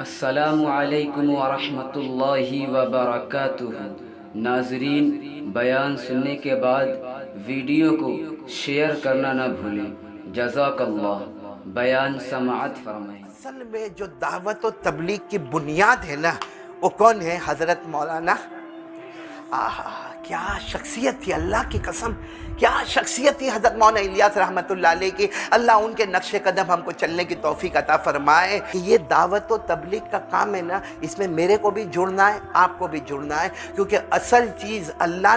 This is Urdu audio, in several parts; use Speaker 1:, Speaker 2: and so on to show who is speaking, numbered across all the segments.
Speaker 1: السلام علیکم ورحمۃ اللہ وبرکاتہ۔ ناظرین، بیان سننے کے بعد ویڈیو کو شیئر کرنا نہ بھولیں۔ جزاک اللہ۔ بیان سماعت فرمائیں۔
Speaker 2: اصل میں جو دعوت و تبلیغ کی بنیاد ہے نا، وہ کون ہے؟ حضرت مولانا۔ کیا شخصیت تھی، اللہ کی قسم، کیا شخصیت تھی حضرت مولانا الیاس رحمت اللہ علیہ کی۔ اللہ ان کے نقش قدم ہم کو چلنے کی توفیق عطا فرمائے۔ کہ یہ دعوت و تبلیغ کا کام ہے نا، اس میں میرے کو بھی جڑنا ہے، آپ کو بھی جڑنا ہے، کیونکہ اصل چیز اللہ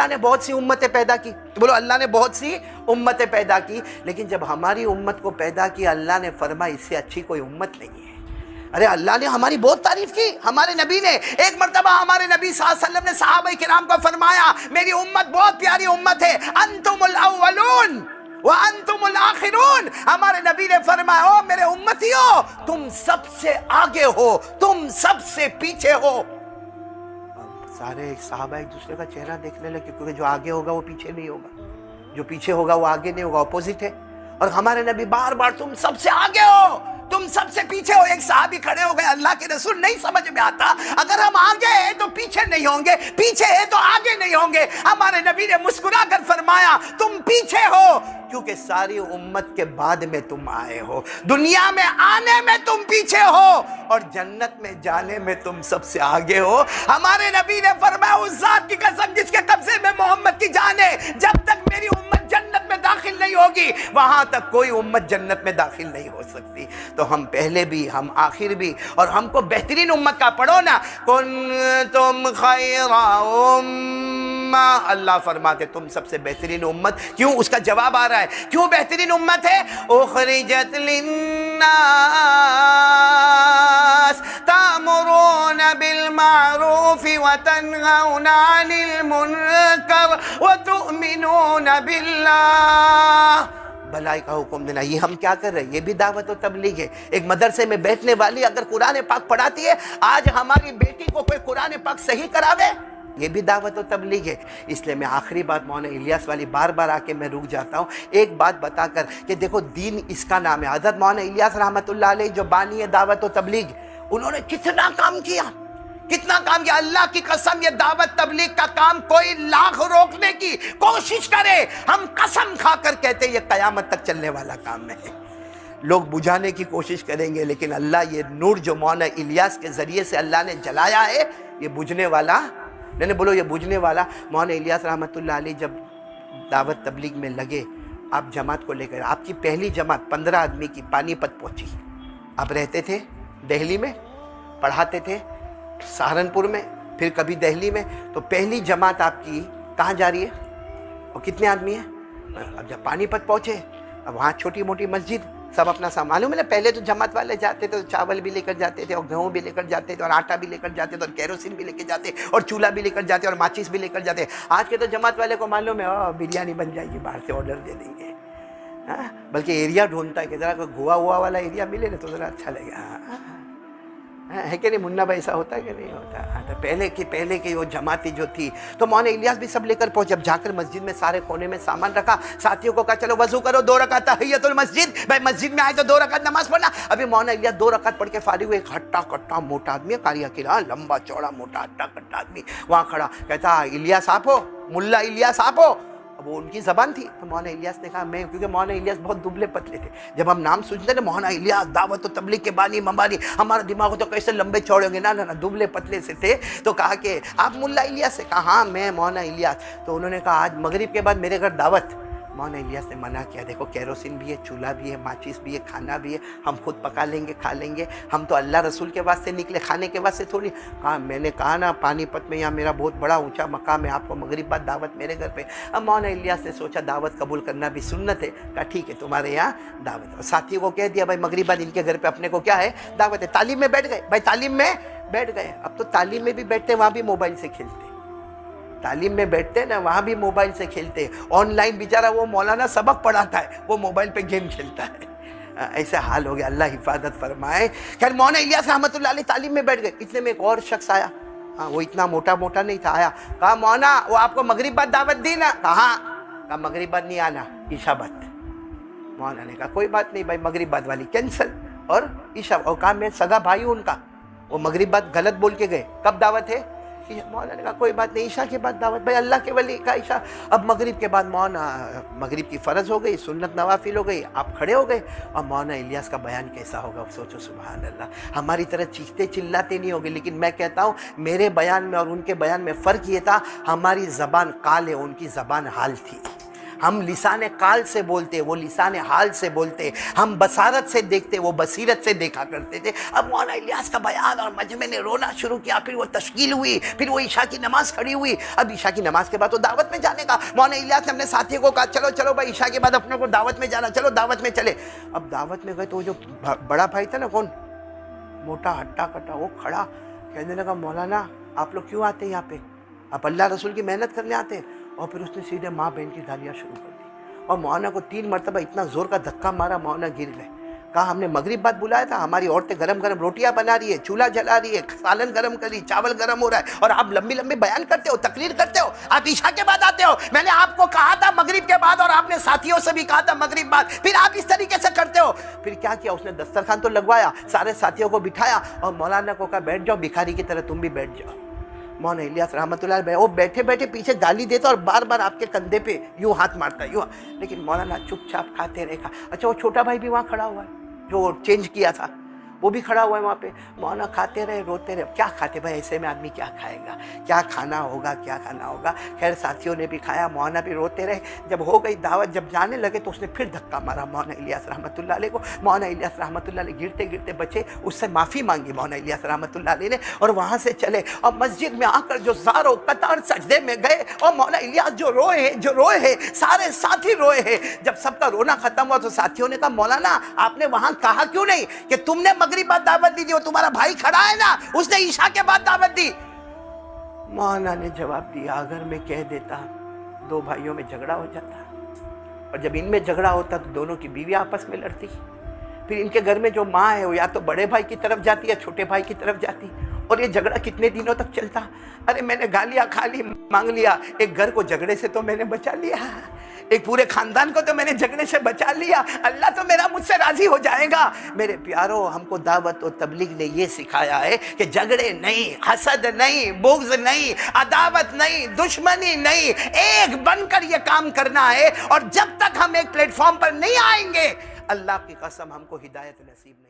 Speaker 2: نے بہت سی امتیں پیدا کی۔ بولو، اللہ نے بہت سی امتیں پیدا کی، لیکن جب ہماری امت کو پیدا کیا، اللہ نے فرمایا اس سے اچھی کوئی امت نہیں ہے۔ ارے اللہ نے ہماری بہت تعریف کی، ہمارے نبی نے ایک مرتبہ ہمارے نبی صلی اللہ علیہ وسلم نے صحابہ کرام کو فرمایا، میری امت بہت پیاری امت ہے، انتم الاولون وانتم الاخرون۔ ہمارے نبی نے فرمایا، او میرے امتیو، تم سب سے آگے ہو، تم سب سے پیچھے ہو۔ سارے صحابہ ایک دوسرے کا چہرہ دیکھنے لگے، کیونکہ جو آگے ہوگا وہ پیچھے نہیں ہوگا، جو پیچھے ہوگا وہ آگے نہیں ہوگا، اپوزٹ ہے۔ اور ہمارے نبی بار بار تم سب سے آگے ہو، تم سب سے پیچھے ہو۔ ایک صحابی کھڑے ہو گئے، اللہ کے رسول نہیں سمجھ میں آتا، اگر ہم آگے ہیں تو پیچھے نہیں ہوں گے، پیچھے ہیں تو آگے نہیں ہوں گے۔ ہمارے نبی نے مسکرا کر فرمایا، تم پیچھے ہو کیونکہ ساری امت کے بعد میں تم آئے ہو، دنیا میں آنے میں تم پیچھے ہو اور جنت میں جانے میں تم سب سے آگے ہو۔ ہمارے نبی نے فرمایا، اس ذات کی قسم جس کے قبضے میں محمد کی جان ہے، جب تک میری امت جنت میں داخل نہیں ہوگی، وہاں تک کوئی امت جنت میں داخل نہیں ہو سکتی۔ تو ہم پہلے بھی، ہم آخر بھی، اور ہم کو بہترین امت کا پڑھو نا، کنتم خیر امہ، اللہ فرماتے تم سب سے بہترین امت۔ کیوں؟ اس کا جواب آ رہا ہے، کیوں بہترین امت ہے؟ اخرجت للناس تأمرون بالمعروف وتنہون عن المنکر وتؤمنون باللہ۔ بھلائی کا حکم دینا، یہ ہم کیا کر رہے ہیں؟ یہ بھی دعوت و تبلیغ ہے۔ ایک مدرسے میں بیٹھنے والی اگر قرآن پاک پڑھاتی ہے، آج ہماری بیٹی کو کوئی قرآن پاک صحیح کراوے، یہ بھی دعوت و تبلیغ ہے۔ اس لیے میں آخری بات مولانا الیاس والی بار بار آ کے میں رک جاتا ہوں، ایک بات بتا کر کہ دیکھو دین اس کا نام ہے۔ حضرت مولانا الیاس رحمت اللہ علیہ جو بانی ہے دعوت و تبلیغ، انہوں نے کتنا کام کیا، کتنا کام کیا۔ اللہ کی قسم، یہ دعوت تبلیغ کا کام کوئی لاکھ روکنے کی کوشش کرے، ہم قسم کھا کر کہتے ہیں یہ قیامت تک چلنے والا کام ہے۔ لوگ بجھانے کی کوشش کریں گے، لیکن اللہ یہ نور جو مولانا الیاس کے ذریعے سے اللہ نے جلایا ہے، یہ بجھنے والا نہیں۔ بولو، یہ بجھنے والا۔ مولانا الیاس رحمت اللہ علیہ جب دعوت تبلیغ میں لگے، آپ جماعت کو لے کر، آپ کی پہلی جماعت 15 آدمی کی پانی پت پہنچی۔ آپ رہتے تھے دہلی میں، پڑھاتے تھے سہارنپور میں، پھر کبھی دہلی میں، تو پہلی جماعت آپ کی کہاں جا رہی ہے اور کتنے آدمی ہیں؟ اب جب پانی پت پہنچے، اب وہاں چھوٹی موٹی مسجد، سب اپنا سامان، معلوم ہے نا، پہلے تو جماعت والے جاتے تھے تو چاول بھی لے کر جاتے تھے اور گیہوں بھی لے کر جاتے تھے اور آٹا بھی لے کر جاتے تھے اور کیروسین بھی لے کے جاتے اور چولہا بھی لے کر جاتے اور ماچس بھی لے کر جاتے۔ آج کے تو جماعت والے کو معلوم ہے بریانی بن جائے گی، باہر سے آرڈر دے دیں گے، بلکہ ایریا ڈھونڈتا ہے کہ ذرا کوئی گوا ہوا والا ایریا ملے نا تو ذرا اچھا لگے، ہے کہ نہیں؟ منا بھائی ایسا ہوتا ہے کہ نہیں ہوتا؟ تو پہلے کی وہ جماعتیں جو تھی، تو مولانا الیاس بھی سب لے کر پہنچے۔ جب جا کر مسجد میں سارے کونے میں سامان رکھا، ساتھیوں کو کہا چلو وضو کرو، 2 رکعت تحیۃ المسجد، بھائی مسجد میں آئے تو 2 رکعت نماز پڑھنا۔ ابھی مولانا الیاس 2 رکعت پڑھ کے فارغ ہوئے، ایک ہٹا کٹا موٹا آدمی، قاری اکیلا، لمبا چوڑا موٹا ہٹا کٹا آدمی وہاں کھڑا، کہتا الیاس آپ ہو؟ ملا الیاس آپ ہو؟ اب وہ ان کی زبان تھی، تو مولانا الیاس نے کہا میں، کیونکہ مولانا الیاس بہت دبلے پتلے تھے۔ جب ہم نام سنتے نا مولانا الیاس دعوت و تبلیغ کے بانی مبانی، ہمارا دماغ تو کیسے لمبے چوڑے ہوں گے، نہ دبلے پتلے سے تھے۔ تو کہا کہ آپ ملا الیاس سے؟ کہا ہاں میں مولانا الیاس۔ تو انہوں نے کہا آج مغرب کے بعد میرے گھر دعوت۔ مولانا الیاس نے منع کیا، دیکھو کیروسین بھی ہے، چولہا بھی ہے، ماچس بھی ہے، کھانا بھی ہے، ہم خود پکا لیں گے، کھا لیں گے، ہم تو اللہ رسول کے واسطے نکلے، کھانے کے واسطے تھوڑی۔ کہا میں نے کہا نا پانی پت میں یہاں میرا بہت بڑا اونچا مقام ہے، آپ کو مغرب بعد دعوت میرے گھر پہ۔ اب مولانا الیاس نے سوچا دعوت قبول کرنا بھی سنت ہے، کہا ٹھیک ہے تمہارے یہاں دعوت۔ اور ساتھیوں کو کہہ دیا بھائی مغرب بعد ان کے گھر پہ اپنے کو کیا ہے؟ دعوت ہے۔ تعلیم میں بیٹھ گئے، بھائی تعلیم میں بیٹھ گئے۔ اب تو تعلیم میں بھی بیٹھتے، وہاں بھی موبائل سے کھیلتے، تعلیم میں بیٹھتے نا وہاں بھی موبائل سے کھیلتے، آن لائن بیچارہ وہ مولانا سبق پڑھاتا ہے، وہ موبائل پہ گیم کھیلتا ہے۔ ایسا حال ہو گیا، اللہ حفاظت فرمائے۔ خیر مولانا الیاس رحمت اللہ علیہ تعلیم میں بیٹھ گئے، اتنے میں ایک اور شخص آیا، وہ اتنا موٹا نہیں تھا، آیا، کہا مولانا وہ آپ کو مغرب بعد دعوت دی نا؟ کہا مغرب بعد نہیں آنا، عشاء بعد۔ مولانا نے کہا کوئی بات نہیں بھائی، مغرب بعد والی کینسل۔ اور عشاء، اور کہا میں سگا بھائی ہوں ان کا، وہ مغرب بعد غلط بول کے گئے، کب دعوت ہے؟ مولانا نے کہا کوئی بات نہیں، عشاء کے بعد دعوت، بھائی اللہ کے ولی کا عشاء، اب مغرب کے بعد مولانا مغرب کی فرض ہو گئی، سنت نوافل ہو گئی، آپ کھڑے ہو گئے، اور مولانا الیاس کا بیان کیسا ہوگا سوچو، سبحان اللہ، ہماری طرح چیختے چلاتے نہیں ہوگے، لیکن میں کہتا ہوں میرے بیان میں اور ان کے بیان میں فرق یہ تھا، ہماری زبان قال ہے، ان کی زبان حال تھی، ہم لسان قال سے بولتے، وہ لسان حال سے بولتے، ہم بصارت سے دیکھتے، وہ بصیرت سے دیکھا کرتے تھے۔ اب مولانا الیاس کا بیان اور مجمع نے رونا شروع کیا، پھر وہ تشکیل ہوئی، پھر وہ عشاء کی نماز کھڑی ہوئی، اب عشاء کی نماز کے بعد تو دعوت میں جانے کا، مولانا الیاس نے اپنے ساتھیوں کو کہا چلو چلو بھائی عشاء کے بعد اپنے کو دعوت میں جانا، چلو دعوت میں چلے۔ اب دعوت میں گئے تو وہ جو بڑا بھائی تھا نا، کون، موٹا ہٹا کٹا، وہ کھڑا کہنے لگا مولانا آپ لوگ کیوں آتے ہیں یہاں پہ، آپ اللہ رسول کی محنت کرنے آتے ہیں؟ اور پھر اس نے سیدھے ماں بہن کی گالیاں شروع کر دی، اور مولانا کو 3 مرتبہ اتنا زور کا دھکا مارا، مولانا گر گئے۔ کہا ہم نے مغرب بعد بلایا تھا، ہماری عورتیں گرم گرم روٹیاں بنا رہی ہے، چولہا جلا رہی ہے، سالن گرم کر رہی، چاول گرم ہو رہا ہے، اور آپ لمبی لمبی بیان کرتے ہو، تقریر کرتے ہو، آپ عشاء کے بعد آتے ہو، میں نے آپ کو کہا تھا مغرب کے بعد، اور آپ نے ساتھیوں سے بھی کہا تھا مغرب بعد، پھر آپ اس طریقے سے کرتے ہو۔ پھر کیا کیا اس نے، دسترخوان تو لگوایا، سارے ساتھیوں کو بٹھایا، اور مولانا کو کہا بیٹھ جاؤ، بھکاری کی طرح تم بھی بیٹھ جاؤ۔ مولانا الیاس رحمۃ اللہ علیہ وہ بیٹھے بیٹھے پیچھے گالی دیتا اور بار بار آپ کے کندھے پہ یوں ہاتھ مارتا ہے، یوں، لیکن مولانا چپ چاپ کھاتے رہے۔ اچھا وہ چھوٹا بھائی بھی وہاں کھڑا ہوا ہے جو چینج کیا تھا، وہ بھی کھڑا ہوا ہے وہاں پہ، مولانا کھاتے رہے، روتے رہے، کیا کھاتے بھائی، ایسے میں آدمی کیا کھائے گا، کیا کھانا ہوگا، کیا کھانا ہوگا۔ خیر ساتھیوں نے بھی کھایا، مولانا بھی روتے رہے۔ جب ہو گئی دعوت، جب جانے لگے تو اس نے پھر دھکا مارا مولانا الیاس رحمۃ اللہ علیہ کو۔ مولانا الیاس رحمۃ اللہ علیہ گرتے گرتے بچے، اس سے معافی مانگی مولانا الیاس رحمۃ اللہ علیہ نے، اور وہاں سے چلے، اور مسجد میں آ کر جو زار و قطار سجدے میں گئے، اور مولانا الیاس جو روئے ہیں، سارے ساتھی روئے ہیں۔ جب سب کا رونا ختم ہوا تو ساتھیوں نے کہا مولانا آپ نے وہاں کہا کیوں نہیں کہ تم نے مغرب بعد دعوت دی تھی، وہ تمہارا بھائی کھڑا ہے نا، اس نے عشاء کے بعد دعوت دی۔ مولانا نے جواب دیا اگر میں کہہ دیتا 2 بھائیوں میں جھگڑا ہو جاتا، اور جب ان میں جھگڑا ہوتا تو دونوں کی بیوی آپس میں لڑتی، پھر ان کے گھر میں جو ماں ہے وہ یا تو بڑے بھائی کی طرف جاتی یا چھوٹے بھائی کی طرف جاتی، اور یہ جھگڑا کتنے دنوں تک چلتا۔ ارے میں نے گالیاں کھا لی، مانگ لیا، ایک گھر کو جھگڑے سے تو میں نے بچا لیا، ایک پورے خاندان کو تو میں نے جھگڑے سے بچا لیا، اللہ تو میرا مجھ سے راضی ہو جائے گا۔ میرے پیارو، ہم کو دعوت و تبلیغ نے یہ سکھایا ہے کہ جھگڑے نہیں، حسد نہیں، بغض نہیں، عداوت نہیں، دشمنی نہیں، ایک بن کر یہ کام کرنا ہے، اور جب تک ہم ایک پلیٹ فارم پر نہیں آئیں گے، اللہ کی قسم ہم کو ہدایت نصیب نہیں۔